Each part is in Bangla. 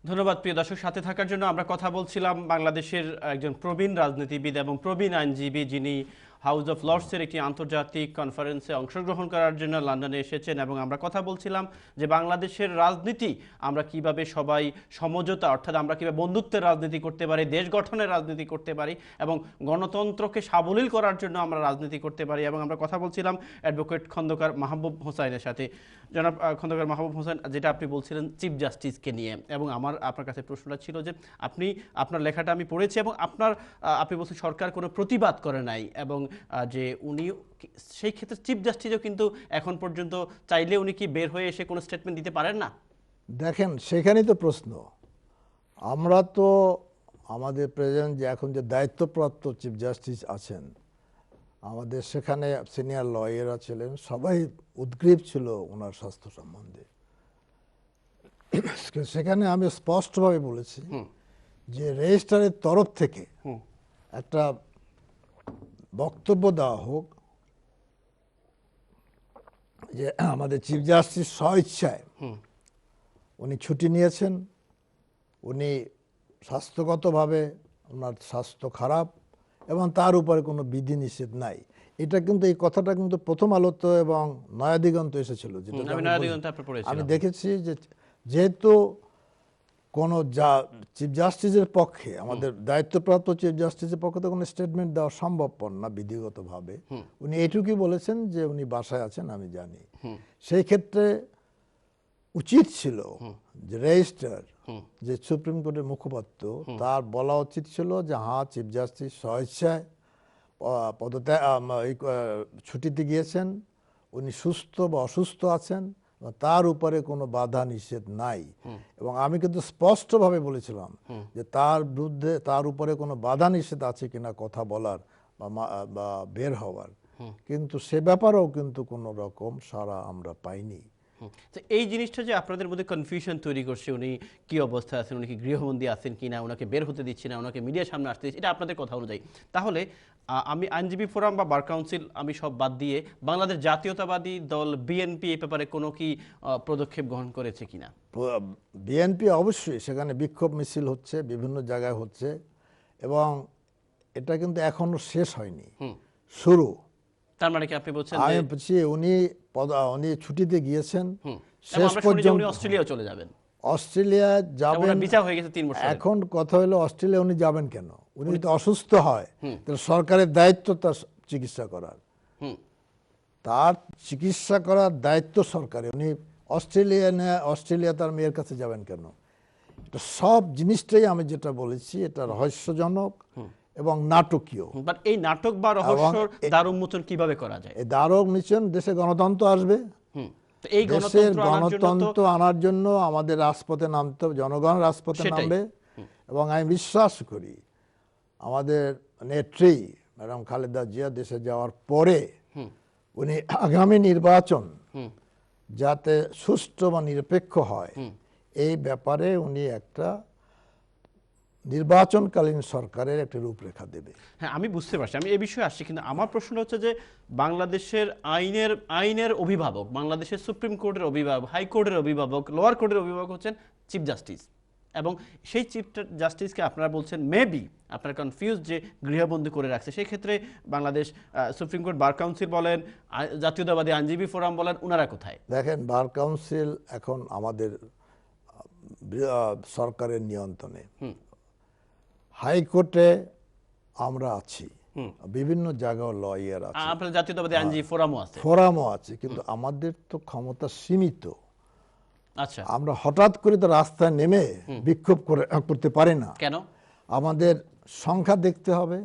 ধন্যবাদ প্রিয় দর্শক, সাথে থাকার জন্য। আমরা কথা বলছিলাম বাংলাদেশের একজন প্রবীণ রাজনীতিবিদ এবং প্রবীণ আইনজীবী, যিনি হাউস অফ লর্ডসের একটি আন্তর্জাতিক কনফারেন্সে অংশগ্রহণ করার জন্য লন্ডনে এসেছেন, এবং আমরা কথা বলছিলাম যে বাংলাদেশের রাজনীতি আমরা কিভাবে সবাই সমঝোতা, অর্থাৎ আমরা কিভাবে বন্ধুত্বের রাজনীতি করতে পারি, দেশ গঠনের রাজনীতি করতে পারি এবং গণতন্ত্রকে সাবলীল করার জন্য আমরা রাজনীতি করতে পারি। এবং আমরা কথা বলছিলাম অ্যাডভোকেট খন্দকার মাহবুব হোসাইনের সাথে। জনাব খন্দকার মাহবুব হোসেন, যেটা আপনি বলছিলেন চিফ জাস্টিসকে নিয়ে, এবং আমার আপনার কাছে প্রশ্নটা ছিল যে আপনার লেখাটা আমি পড়েছি, এবং আপনি বলছেন সরকার কোনো প্রতিবাদ করে নাই, এবং যে উনি সেই ক্ষেত্রে চিফ জাস্টিসও কিন্তু এখন পর্যন্ত চাইলে উনি কি বের হয়ে এসে কোনো স্টেটমেন্ট দিতে পারেন না? দেখেন, সেখানেই তো প্রশ্ন। আমরা তো আমাদের প্রেজেন্ট যে এখন যে দায়িত্বপ্রাপ্ত চিফ জাস্টিস আছেন, আমাদের সেখানে সিনিয়র লয়াররা ছিলেন, সবাই উদ্গ্রীব ছিল ওনার স্বাস্থ্য সম্বন্ধে। সেখানে আমি স্পষ্টভাবে বলেছি যে রেজিস্ট্রারের তরফ থেকে একটা বক্তব্য দেওয়া হোক যে আমাদের চিফ জাস্টিস স্বইচ্ছায় উনি ছুটি নিয়েছেন, উনি স্বাস্থ্যগতভাবে ওনার স্বাস্থ্য খারাপ এবং তার উপরে কোনো বিধিনিষেধ নাই। এটা কিন্তু, এই কথাটা কিন্তু প্রথম আলোতে এবং নয়াদিগন্ত এসেছিল, যেটা আমি দেখেছি। যে যেহেতু কোনো চিফ জাস্টিসের পক্ষে, আমাদের দায়িত্বপ্রাপ্ত চিফ জাস্টিসের পক্ষে তো কোনো স্টেটমেন্ট দেওয়া সম্ভবপর না বিধিগতভাবে। উনি এইটুকুই বলেছেন যে উনি বাসায় আছেন, আমি জানি। সেই ক্ষেত্রে উচিত ছিল যে রেজিস্ট্রার, যে সুপ্রিম কোর্টের মুখপাত্র, তার বলা উচিত ছিল যে হ্যাঁ, চিফ জাস্টিস স্বেচ্ছায় ছুটিতে গিয়েছেন, উনি সুস্থ বা অসুস্থ আছেন, তার উপরে কোনো বাধা নিষেধ নাই। এবং আমি কিন্তু স্পষ্টভাবে বলেছিলাম যে তার বিরুদ্ধে, তার উপরে কোনো বাধা নিষেধ আছে কিনা কথা বলার বা বের হওয়ার, কিন্তু সে ব্যাপারেও কিন্তু কোনো রকম সাড়া আমরা পাইনি। তো এই জিনিসটা যে আপনাদের মধ্যে কনফিউশন তৈরি করছে, উনি কি অবস্থায় আছেন, উনি কি গৃহবন্দী আছেন কিনা, ওনাকে বের হতে দিচ্ছি না, ওনাকে মিডিয়ার সামনে আসতে দিচ্ছি, এটা আপনাদের কথা অনুযায়ী। তাহলে আমি আইনজীবী ফোরাম বা বার কাউন্সিল আমি সব বাদ দিয়ে বাংলাদেশ জাতীয়তাবাদী দল বিএনপি এই ব্যাপারে কোনো কি পদক্ষেপ গ্রহণ করেছে কিনা? বিএনপি অবশ্যই সেখানে বিক্ষোভ মিছিল হচ্ছে, বিভিন্ন জায়গায় হচ্ছে, এবং এটা কিন্তু এখনো শেষ হয়নি, শুরু। তার মানে কি আপনি বলছেন আমি বলছি উনি ছুটিতে গিয়েছেন, শেষ পর্যন্ত অস্ট্রেলিয়া চলে যাবেন? অস্ট্রেলিয়া যাবেন, বিচার হয়ে গেছে 3 বছর। এখন কথা হলো অস্ট্রেলিয়া উনি যাবেন কেন? উনি যদি অসুস্থ হয় তাহলে সরকারের দায়িত্ব তার চিকিৎসা করার, তার চিকিৎসা করার দায়িত্ব সরকারের। উনি অস্ট্রেলিয়া তার মেয়ের কাছে যাবেন কেন? এটা সব জিনিসটাই আমি যেটা বলেছি, এটা রহস্যজনক এবং নাটকীয়। বাট এই নাটক বা রহস্যর দ্বার উন্মোচন কিভাবে করা যায়? এই দ্বার উন্মোচন, দেশে গণতন্ত্র আসবে, এই দেশের গণতন্ত্র আনার জন্য আমাদের রাজপথে নামতে হবে, জনগণ রাজপথে নামবে। এবং আমি বিশ্বাস করি আমাদের নেত্রী ম্যাডাম খালেদা জিয়া দেশে যাওয়ার পরে উনি আগামী নির্বাচন যাতে সুষ্ঠু বা নিরপেক্ষ হয়, এই ব্যাপারে উনি একটা নির্বাচনকালীন সরকারের একটা রূপরেখা দেবে। হ্যাঁ, আমি বুঝতে পারছি, আমি এই বিষয়ে আসছি, কিন্তু আমার প্রশ্ন হচ্ছে যে বাংলাদেশের আইনের অভিভাবক, বাংলাদেশের সুপ্রিম কোর্টের অভিভাবক, হাইকোর্টের অভিভাবক, লোয়ার কোর্টের অভিভাবক হচ্ছেন চিফ জাস্টিস, এবং সেই চিফ জাস্টিসকে আপনারা বলছেন মেবি আপনারা কনফিউজ যে গৃহবন্দী করে রাখছে। সেই ক্ষেত্রে Bangladesh supreme court, bar council বলেন, জাতীয়তাবাদী আইনজীবী ফোরাম বলেন, ওনারা কোথায়? দেখেন, বার কাউন্সিল এখন আমাদের সরকারের নিয়ন্ত্রণে, হাইকোর্টে আমরা আছি, বিভিন্ন জায়গায় লয়ার আছে, আপনার জাতীয়তাবাদী আইনজীবী ফোরামও আছে, কিন্তু আমাদের তো ক্ষমতা সীমিত। আচ্ছা, আমরা হঠাৎ করে তো রাস্তায় নেমে বিক্ষোভ করতে পারি না। কেন? আমাদের সংখ্যা দেখতে হবে,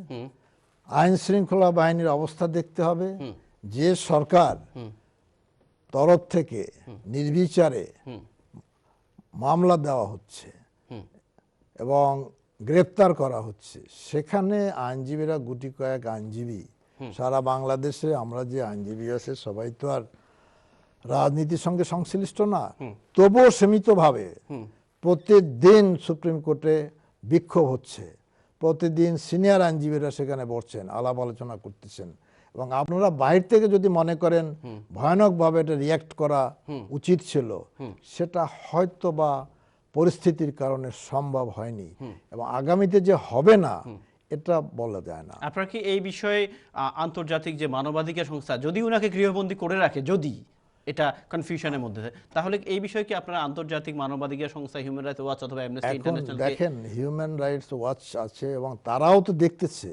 আইন শৃঙ্খলা বাহিনীর অবস্থা দেখতে হবে, যে সরকার তরফ থেকে নির্বিচারে মামলা দেওয়া হচ্ছে এবং গ্রেপ্তার করা হচ্ছে, সেখানে আইনজীবীরা গুটি কয়েক আইনজীবী, সারা বাংলাদেশে আমরা যে আইনজীবী আছে সবাই তো আর রাজনীতির সঙ্গে সংশ্লিষ্ট না, তবুও সীমিতভাবে প্রতিদিন সুপ্রিম কোর্টে বিক্ষোভ হচ্ছে, প্রতিদিন সিনিয়র আইনজীবীরা সেখানে বসছেন, আলাপ আলোচনা করতেছেন। এবং আপনারা বাইরে থেকে যদি মনে করেন ভয়ানকভাবে এটা রিয়াক্ট করা উচিত ছিল, সেটা হয়তো বা পরিস্থিতির কারণে সম্ভব হয়নি, এবং আগামীতে যে হবে না এটা বলা যায় না। আপনার কি এই বিষয়ে আন্তর্জাতিক যে মানবাধিকার সংস্থা যদি উনাকে গৃহবন্দী করে রাখে, যদি এটা কনফিউশনের মধ্যে থাকে, তাহলে এই বিষয়ে কি আপনারা আন্তর্জাতিক মানবাধিকার সংস্থা হিউম্যান রাইটস ওয়াচ অথবা অ্যামনেস্টি এখন ইন্টারন্যাশনাল দেখেন হিউম্যান রাইটস ওয়াচ আছে এবং তারাও তো দেখতেছে,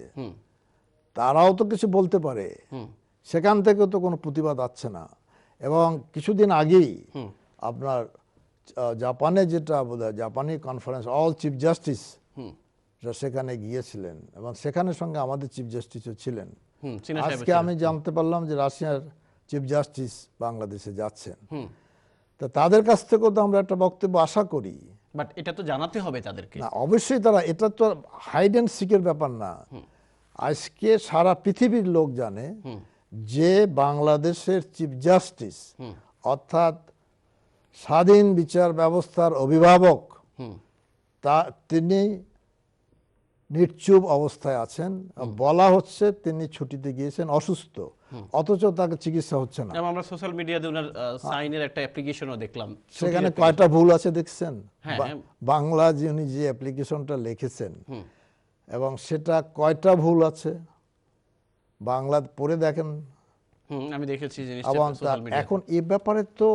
তারাও তো কিছু বলতে পারে, সেখান থেকে তো কোনো প্রতিবাদ আসছে না। এবং কিছুদিন আগেই আপনার জাপানে যেটা বোধহয় জাপানি কনফারেন্স অল চিফ জাস্টিস সেখানে গিয়েছিলেন এবং সেখানের সঙ্গে আমাদের চিফ জাস্টিসও ছিলেন। আজকে আমি জানতে পারলাম যে রাশিয়ার চিফ জাস্টিস বাংলাদেশে যাচ্ছেন। তা তাদের কাছ থেকেও তো আমরা একটা বক্তব্য আশা করি। বাট এটা তো জানাতে হবে তাদেরকে। না, অবশ্যই তারা, এটা তো হাইড অ্যান্ড সিকের ব্যাপার না। আজকে সারা পৃথিবীর লোক জানে যে বাংলাদেশের চিফ জাস্টিস অর্থাৎ স্বাধীন বিচার ব্যবস্থার অভিভাবক, তা তিনি নিশ্চুপ অবস্থায় আছেন। বলা হচ্ছে তিনি ছুটিতে গিয়েছেন, অসুস্থ, অথচ তাকে চিকিৎসা হচ্ছে না। আমরা সোশ্যাল মিডিয়াতে ওনার সাইনের একটা অ্যাপ্লিকেশনও দেখলাম, সেখানে কয়টা ভুল আছে দেখছেন? বাংলা যে উনি যে অ্যাপ্লিকেশনটা লিখেছেন এবং সেটা কয়টা ভুল আছে বাংলা পড়ে দেখেন। আমি দেখেছি জিনিসটা এবং সোশ্যাল মিডিয়াতে। এখন এই ব্যাপারে তো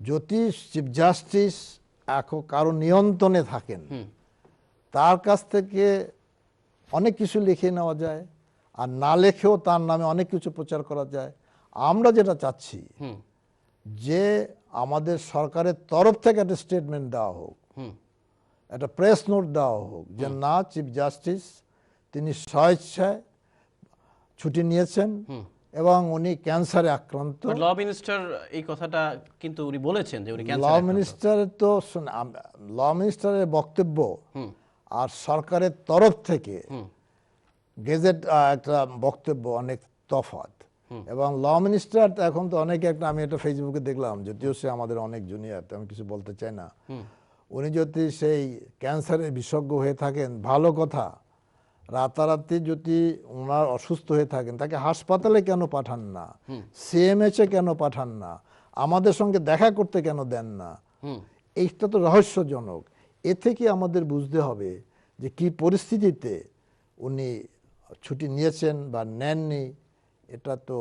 যদি চিফ জাস্টিস এখন কারো নিয়ন্ত্রণে থাকেন, তার কাছ থেকে অনেক কিছু লিখে নেওয়া যায়, আর না লেখেও তার নামে অনেক কিছু প্রচার করা যায়। আমরা যেটা চাচ্ছি যে আমাদের সরকারের তরফ থেকে একটা স্টেটমেন্ট দেওয়া হোক, একটা প্রেস নোট দেওয়া হোক যে না, চিফ জাস্টিস তিনি স্বেচ্ছায় ছুটি নিয়েছেন এবং উনি ক্যান্সারে আক্রান্ত। ল মিনিস্টার এই কথাটা কিন্তু উনি বলেছেন যে উনি ল ক্যান্সারে আক্রান্ত। মিনিস্টারের তো ল মিনিস্টারের বক্তব্য আর সরকারের তরফ থেকে গেজেট একটা বক্তব্য অনেক তফাৎ। এবং ল মিনিস্টার এখন তো অনেকে একটা, আমি একটা ফেসবুকে দেখলাম, যদিও সে আমাদের অনেক জুনিয়র, আমি কিছু বলতে চাই না, উনি যদি সেই ক্যান্সারের বিশেষজ্ঞ হয়ে থাকেন ভালো কথা, রাতারাতি যদি ওনার অসুস্থ হয়ে থাকেন তাকে হাসপাতালে কেন পাঠান না, সিএমএইচে কেন পাঠান না, আমাদের সঙ্গে দেখা করতে কেন দেন না? এইটা তো রহস্যজনক। এ থেকে আমাদের বুঝতে হবে যে কি পরিস্থিতিতে উনি ছুটি নিয়েছেন বা নেননি। এটা তো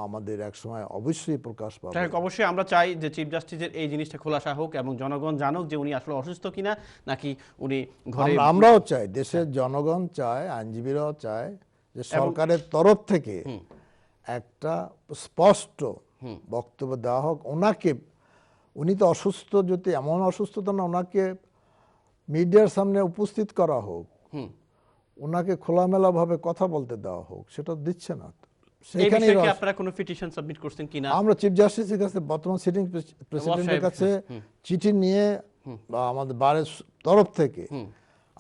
আমাদের এক সময় অবশ্যই প্রকাশ পাবে। অবশ্যই আমরা চাই যে চিফ জাস্টিসের এই জিনিসটা খোলাসা হোক এবং জনগণ জানুক যে উনি আসলে অসুস্থ কিনা নাকি উনি ঘরে। আমরাও চাই, দেশের জনগণ চায়, আইনজীবীরাও চায় যে সরকারের তরফ থেকে একটা স্পষ্ট বক্তব্য দেওয়া হোক। ওনাকে, উনি তো অসুস্থ, যদি এমন অসুস্থতা না, ওনাকে মিডিয়ার সামনে উপস্থিত করা হোক, ওনাকে খোলামেলাভাবে কথা বলতে দেওয়া হোক, সেটা দিচ্ছে না। সেখানে আপনারা কোনো পিটিশন সাবমিট করছেন কিনা? আমরা চিফ জাস্টিসের কাছে, বর্তমান সিটিং প্রেসিডেন্টের কাছে চিঠি নিয়ে বা আমাদের বারের তরফ থেকে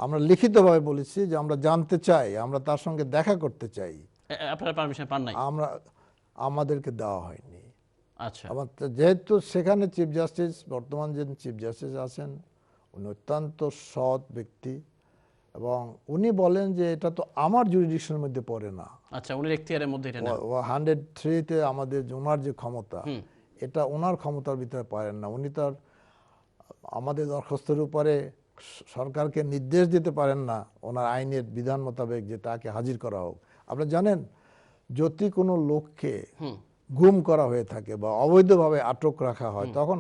আমরা লিখিতভাবে বলেছি যে আমরা জানতে চাই, আমরা তার সঙ্গে দেখা করতে চাই। আপনারা পারমিশন পান নাই? আমাদেরকে দেওয়া হয়নি। আচ্ছা। যেহেতু সেখানে চিফ জাস্টিস, বর্তমান যে চিফ জাস্টিস আছেন, উনি অত্যন্ত সৎ ব্যক্তি এবং উনি বলেন যে এটা তো আমার জুরিডিকশনের মধ্যে পড়ে না। আচ্ছা, উনির এখতিয়ারের মধ্যে এটা না। 103-তে আমাদের ওনার যে ক্ষমতা, এটা ওনার ক্ষমতার ভিতরে পারেন না। উনি তার আমাদের দরখাস্তের উপরে সরকারকে নির্দেশ দিতে পারেন না ওনার আইনের বিধান মোতাবেক যে তাকে হাজির করা হোক। আপনারা জানেন, যদি কোনো লোককে গুম করা হয়ে থাকে বা অবৈধভাবে আটক রাখা হয়, তখন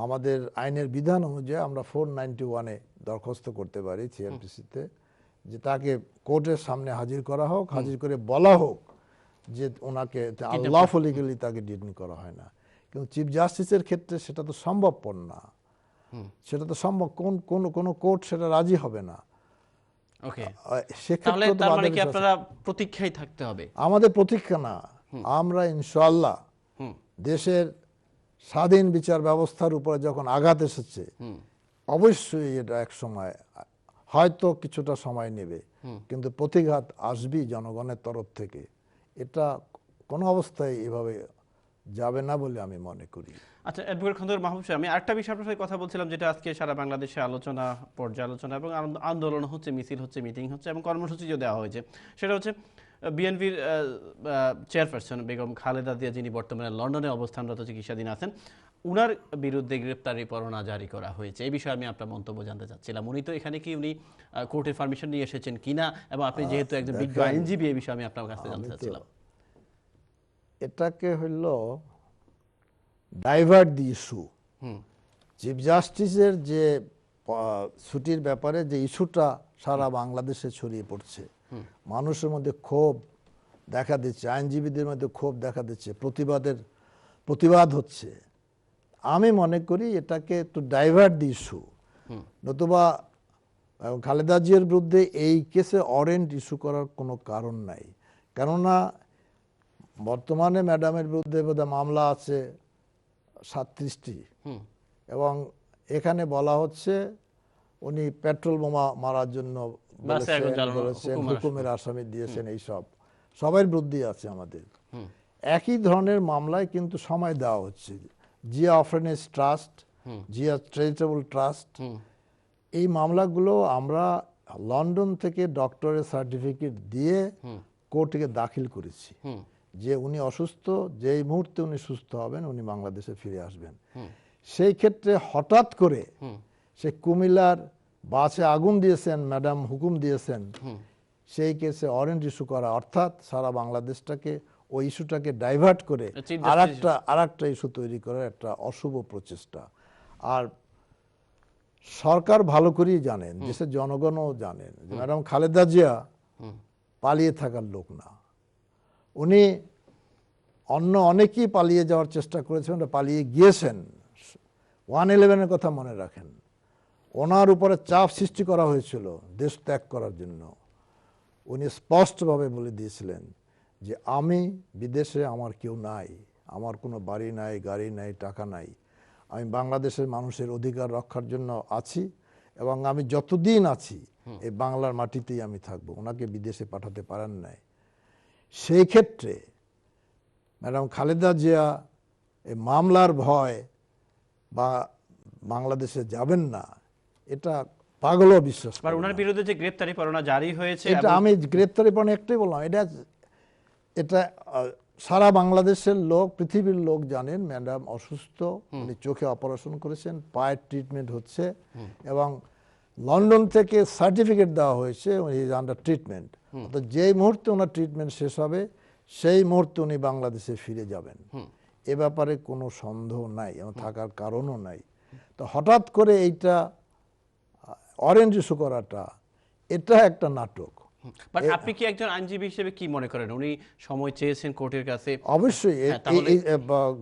আমাদের আইনের বিধান অনুযায়ী আমরা 491-এ দরখাস্ত করতে পারি সিআরপিসিতে যে তাকে কোর্টের সামনে হাজির করা হোক, হাজির করে বলা হোক যে ওনাকে আনলফুলি তাকে ডিটেইন করা হয় না। কিন্তু চিফ জাস্টিসের ক্ষেত্রে সেটা তো সম্ভবপর না, সেটা তো সম্ভব, কোন কোর্ট সেটা রাজি হবে না। ওকে, সেক্ষেত্রে তার মানে কি আপনারা প্রতীক্ষায় থাকতে হবে? আমাদের প্রতীক্ষা না, আমরা ইনশাআল্লাহ দেশের স্বাধীন বিচার ব্যবস্থার উপরে যখন আঘাত এসেছে, অবশ্যই এটা এক সময়, হয়তো কিছুটা সময় নেবে, কিন্তু প্রতিঘাত আসবেই জনগণের তরফ থেকে। এটা কোনো অবস্থায় এভাবে যাবে না বলে আমি মনে করি। আচ্ছা, অ্যাডভোকেট খন্দকার মাহবুব সাহেব, আমি আরেকটা বিষয় আপনার সাথে কথা বলছিলাম, যেটা আজকে সারা বাংলাদেশে আলোচনা, পর্যালোচনা এবং আন্দোলন হচ্ছে, মিছিল হচ্ছে, মিটিং হচ্ছে এবং কর্মসূচিও দেওয়া হয়েছে। সেটা হচ্ছে বিএনপির চেয়ারপারসন বেগম খালেদা জিয়া, যিনি বর্তমানে লন্ডনে অবস্থানরত চিকিৎসাধীন আছেন, উনার বিরুদ্ধে গ্রেপ্তারি পরোয়ানা জারি করা হয়েছে, এই বিষয়ে আমি আপনার মন্তব্য জানতে চাচ্ছিলাম। উনি তো এখানে কি উনি কোর্টের পারমিশন নিয়ে এসেছেন কিনা, এবং আপনি যেহেতু একজন বিজ্ঞ দেখেন, আইনজীবী, এই বিষয়ে আমি আপনার কাছে জানতে আমি তো চাচ্ছিলাম। এটাকে হইল ডাইভার্ট দি ইস্যু। চিফ জাস্টিসের যে ছুটির ব্যাপারে যে ইস্যুটা সারা বাংলাদেশে ছড়িয়ে পড়ছে, মানুষের মধ্যে ক্ষোভ দেখা দিচ্ছে, আইনজীবীদের মধ্যে ক্ষোভ দেখা দিচ্ছে, প্রতিবাদ হচ্ছে। আমি মনে করি এটাকে একটু ডাইভার্ট দি ইস্যু, নতুবা খালেদা জিয়ার বিরুদ্ধে এই কেসে ওয়ারেন্ট ইস্যু করার কোনো কারণ নাই। কেননা বর্তমানে ম্যাডামের বিরুদ্ধে বোধহয় মামলা আছে 37টি, এবং এখানে বলা হচ্ছে উনি পেট্রোল বোমা মারার জন্য বলেছেন, হুকুমের আসামি দিয়েছেন, এইসব সবার বিরুদ্ধে আছে আমাদের। একই ধরনের মামলায় কিন্তু সময় দেওয়া হচ্ছে। Zia orphanage trust, Zia charitable trust, এই মামলাগুলো আমরা লন্ডন থেকে ডক্টরের সার্টিফিকেট দিয়ে কোর্টে দাখিল করেছি যে উনি অসুস্থ, যেই মুহূর্তে উনি সুস্থ হবেন উনি বাংলাদেশে ফিরে আসবেন। সেই ক্ষেত্রে হঠাৎ করে সে কুমিল্লার বাসে আগুন দিয়েছেন, ম্যাডাম হুকুম দিয়েছেন, সেই কেসে ওয়ারেন্ট ইস্যু করা, অর্থাৎ সারা বাংলাদেশটাকে ওই ইস্যুটাকে ডাইভার্ট করে আর একটা ইস্যু তৈরি করার একটা অশুভ প্রচেষ্টা। আর সরকার ভালো করেই জানেন, দেশের জনগণও জানেন যে ম্যাডাম খালেদা জিয়া পালিয়ে থাকার লোক না। উনি অন্য অনেকেই পালিয়ে যাওয়ার চেষ্টা করেছেন, পালিয়ে গিয়েছেন। 111-এর কথা মনে রাখেন, ওনার উপরে চাপ সৃষ্টি করা হয়েছিল দেশ ত্যাগ করার জন্য। উনি স্পষ্টভাবে বলে দিয়েছিলেন যে আমি বিদেশে, আমার কেউ নাই, আমার কোনো বাড়ি নাই, গাড়ি নাই, টাকা নাই, আমি বাংলাদেশের মানুষের অধিকার রক্ষার জন্য আছি, এবং আমি যতদিন আছি এই বাংলার মাটিতেই আমি থাকবো। ওনাকে বিদেশে পাঠাতে পারেন নাই। সেই ক্ষেত্রে ম্যাডাম খালেদা জিয়া এই মামলার ভয় বা বাংলাদেশে যাবেন না, এটা পাগলও বিশ্বাস করে। ওনার বিরুদ্ধে যে গ্রেপ্তারি পরোয়ানা জারি হয়েছে, এটা আমি গ্রেপ্তারি পরোয়ানা একটাই বললাম, এটা সারা বাংলাদেশের লোক, পৃথিবীর লোক জানেন ম্যাডাম অসুস্থ, উনি চোখে অপারেশন করেছেন, পায়ের ট্রিটমেন্ট হচ্ছে, এবং লন্ডন থেকে সার্টিফিকেট দেওয়া হয়েছে উনি আন্ডার ট্রিটমেন্ট। তো যেই মুহূর্তে ওনার ট্রিটমেন্ট শেষ হবে সেই মুহূর্তে উনি বাংলাদেশে ফিরে যাবেন, এ ব্যাপারে কোনো সন্দেহ নাই এবং থাকার কারণও নাই। তো হঠাৎ করে এইটা অরেঞ্জ ইস্যু করাটা, এটা একটা নাটক। বাট আপনি কি একজন আইনজীবী হিসেবে কি মনে করেন, উনি সময় চেয়েছেন কোর্টের কাছে? অবশ্যই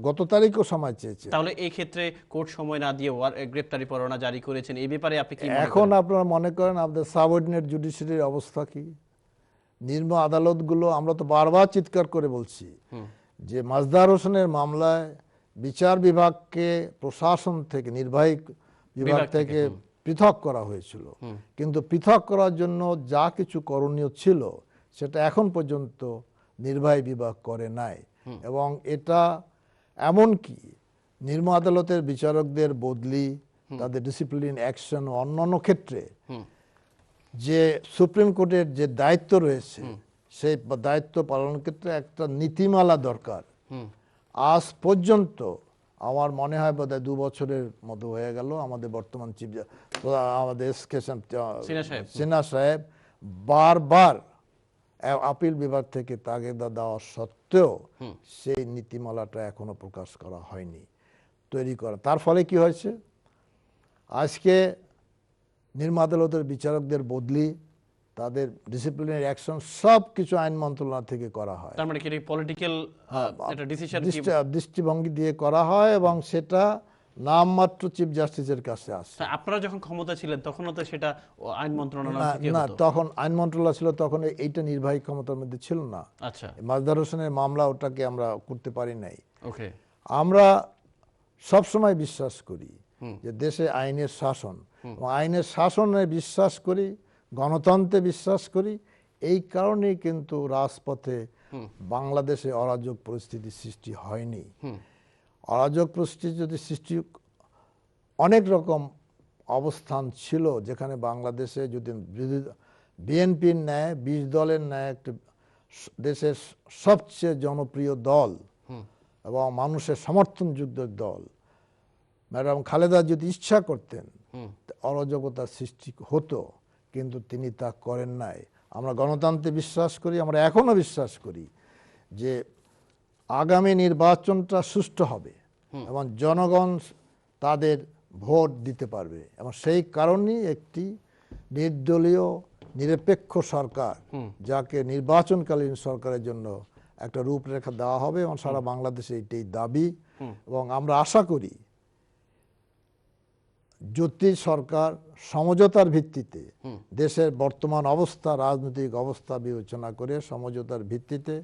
গত তারিখও সময় চেয়েছে। তাহলে এই ক্ষেত্রে কোর্ট সময় না দিয়ে গ্রেপ্তারি পরোয়ানা জারি করেছেন, এই ব্যাপারে আপনি কি মনে করেন? এখন আপনারা মনে করেন আপনাদের সাবঅর্ডিনেট জুডিশিয়ারির অবস্থা কি? নিম্ন আদালতগুলো, আমরা তো বারবার চিৎকার করে বলছি যে মাজদার হোসেনের মামলায় বিচার বিভাগকে প্রশাসন থেকে, নির্বাহী বিভাগ থেকে পৃথক করা হয়েছিল, কিন্তু পৃথক করার জন্য যা কিছু করণীয় ছিল সেটা এখন পর্যন্ত নির্বাহী বিভাগ করে নাই। এবং এটা এমনকি নিম্ন আদালতের বিচারকদের বদলি, তাদের ডিসিপ্লিন অ্যাকশন ও অন্যান্য ক্ষেত্রে যে সুপ্রিম কোর্টের যে দায়িত্ব রয়েছে, সেই দায়িত্ব পালনের ক্ষেত্রে একটা নীতিমালা দরকার। আজ পর্যন্ত আমার মনে হয় বোধহয় 2 বছরের মতো হয়ে গেল আমাদের বর্তমান চিফ, আমাদের সিনহা সাহেব বারবার আপিল বিভাগ থেকে তাগিদা দেওয়া সত্ত্বেও সেই নীতিমালাটা এখনো প্রকাশ করা হয়নি, তৈরি করা। তার ফলে কি হয়েছে, আজকে নিম্ন আদালতের বিচারকদের বদলি, তাদের ডিসিপ্লিনারি অ্যাকশন সব কিছু আইন মন্ত্রণালয় থেকে করা হয়। তার মানে কি পলিটিক্যাল একটা ডিসিশন, দৃষ্টিভঙ্গি দিয়ে করা হয়, এবং সেটা নামমাত্র চিফ জাস্টিসের কাছে আসে। আপনারা যখন ক্ষমতা ছিলেন তখনও তো সেটা আইন মন্ত্রণালয় থেকে না, হতো। তখন আইন মন্ত্রণালয় ছিল, তখন এইটা নির্বাহী ক্ষমতার মধ্যে ছিল না। আচ্ছা, মাজদার হোসেনের মামলা, ওটাকে আমরা করতে পারি নাই। ওকে। আমরা সব সময় বিশ্বাস করি যে দেশে আইনের শাসন, আইনের শাসনে বিশ্বাস করি, গণতন্ত্রে বিশ্বাস করি। এই কারণেই কিন্তু রাজপথে বাংলাদেশে অরাজক পরিস্থিতি সৃষ্টি হয়নি। অরাজক পরিস্থিতি যদি সৃষ্টি, অনেক রকম অবস্থান ছিল যেখানে বাংলাদেশে যদি বিএনপির ন্যায় 20 দলের ন্যায় একটা দেশের সবচেয়ে জনপ্রিয় দল এবং মানুষের সমর্থনযোগ্য দল ম্যাডাম খালেদা যদি ইচ্ছা করতেন অরাজকতার সৃষ্টি হতো, কিন্তু তিনি তা করেন নাই। আমরা গণতন্ত্রে বিশ্বাস করি, আমরা এখনো বিশ্বাস করি যে আগামী নির্বাচনটা সুষ্ঠু হবে এবং জনগণ তাদের ভোট দিতে পারবে, এবং সেই কারণেই একটি নির্দলীয় নিরপেক্ষ সরকার, যাকে নির্বাচনকালীন সরকারের জন্য একটা রূপরেখা দেওয়া হবে, এবং সারা বাংলাদেশে এটাই দাবি। এবং আমরা আশা করি যদি সরকার সমঝোতার ভিত্তিতে দেশের বর্তমান অবস্থা, রাজনৈতিক অবস্থা বিবেচনা করে সমঝোতার ভিত্তিতে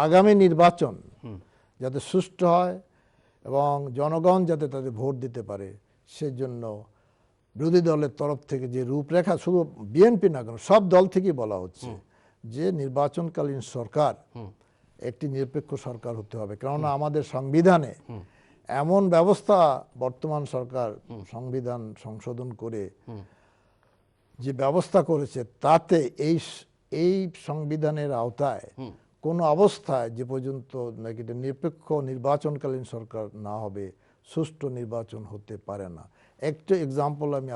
আগামী নির্বাচন যাতে সুষ্ঠু হয় এবং জনগণ যাতে তাদের ভোট দিতে পারে, সেজন্য বিরোধী দলের তরফ থেকে যে রূপরেখা, শুধু বিএনপি না কেন সব দল থেকেই বলা হচ্ছে যে নির্বাচনকালীন সরকার একটি নিরপেক্ষ সরকার হতে হবে। কেননা আমাদের সংবিধানে এমন ব্যবস্থা বর্তমান সরকার সংবিধান সংশোধন করে যে ব্যবস্থা করেছে, তাতে এই সংবিধানের আওতায় কোনো অবস্থায় যে পর্যন্ত নাকি নিরপেক্ষ নির্বাচনকালীন সরকার না হবে, সুষ্ঠু নির্বাচন হতে পারে না। একটা এক্সাম্পল আমি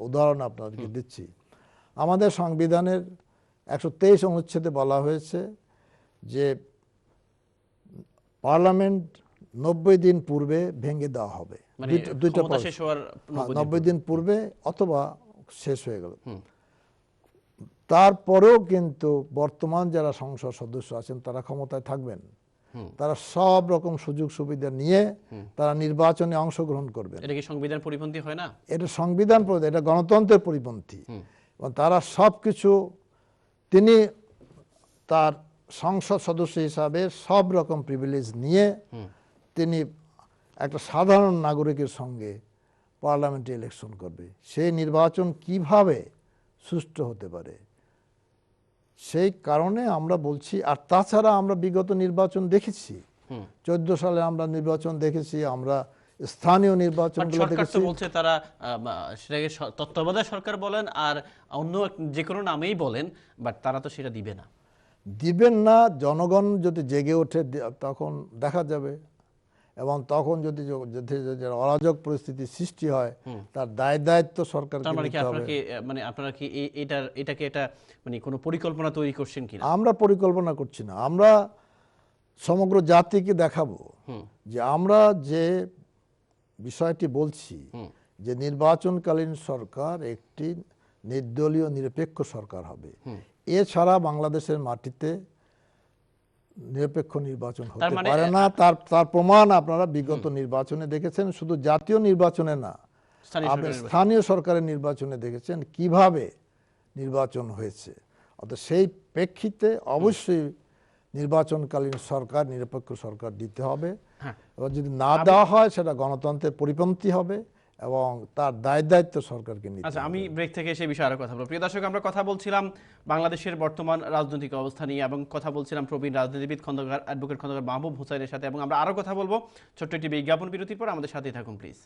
উদাহরণ আপনাদেরকে দিচ্ছি। আমাদের সংবিধানের 123 অনুচ্ছেদে বলা হয়েছে যে পার্লামেন্ট 90 দিন পূর্বে ভেঙে দেওয়া হবে, দুইটা 90 দিন পূর্বে অথবা শেষ হয়ে গেল। তারপরেও কিন্তু বর্তমান যারা সংসদ সদস্য আছেন তারা ক্ষমতায় থাকবেন, তারা সব রকম সুযোগ সুবিধা নিয়ে তারা নির্বাচনে অংশগ্রহণ করবেন। এটা কি সংবিধান পরিপন্থী হয় না? এটা সংবিধান, এটা গণতন্ত্রের পরিপন্থী। এবং তারা সব কিছু, তিনি তার সংসদ সদস্য হিসাবে সব রকম প্রিভিলেজ নিয়ে তিনি একটা সাধারণ নাগরিকের সঙ্গে পার্লামেন্টে ইলেকশন করবে। সেই নির্বাচন কিভাবে সুষ্ঠু হতে পারে, সেই কারণে আমরা বলছি। আর তাছাড়া আমরা বিগত নির্বাচন দেখেছি, 14 সালে আমরা নির্বাচন দেখেছি, আমরা স্থানীয় নির্বাচনগুলো দেখেছি। বলছে তারা সেটাকে তত্ত্বাবধায়ক সরকার বলেন আর অন্য যে কোনো নামেই বলেন, বাট তারা তো সেটা দিবে না। দিবেন না। জনগণ যদি জেগে ওঠে তখন দেখা যাবে, এবং তখন যদি অরাজক পরিস্থিতি সৃষ্টি হয় তার দায়িত্ব সরকারকে নিতে হবে। মানে আপনারা কি এটাকে মানে কোনো পরিকল্পনা তৈরি করছেন কিনা? আমরা পরিকল্পনা করছি না, আমরা সমগ্র জাতিকে দেখাবো যে আমরা যে বিষয়টি বলছি যে নির্বাচনকালীন সরকার একটি নির্দলীয় নিরপেক্ষ সরকার হবে। এছাড়া বাংলাদেশের মাটিতে নিরপেক্ষ নির্বাচন হতে পারে না। তার প্রমাণ আপনারা বিগত নির্বাচনে দেখেছেন, শুধু জাতীয় নির্বাচনে না, আপনি স্থানীয় সরকারের নির্বাচনে দেখেছেন কিভাবে নির্বাচন হয়েছে। অর্থাৎ সেই প্রেক্ষিতে অবশ্যই নির্বাচনকালীন সরকার নিরপেক্ষ সরকার দিতে হবে, এবং যদি না দেওয়া হয় সেটা গণতন্ত্রের পরিপন্থী হবে এবং তার দায়িত্ব সরকারকে নিতে হবে। আচ্ছা, আমি ব্রেক থেকে সেই বিষয়ে আরো কথা বলবো। প্রিয় দর্শক, আমরা কথা বলছিলাম বাংলাদেশের বর্তমান রাজনৈতিক অবস্থা নিয়ে এবং কথা বলছিলাম প্রবীণ রাজনীতিবিদ খন্দকার অ্যাডভোকেট খন্দকার মাহবুব হোসেনের সাথে, এবং আমরা আরো কথা বলবো ছোট্ট একটি বিজ্ঞাপন বিরতির পর। আমাদের সাথেই থাকুন প্লিজ।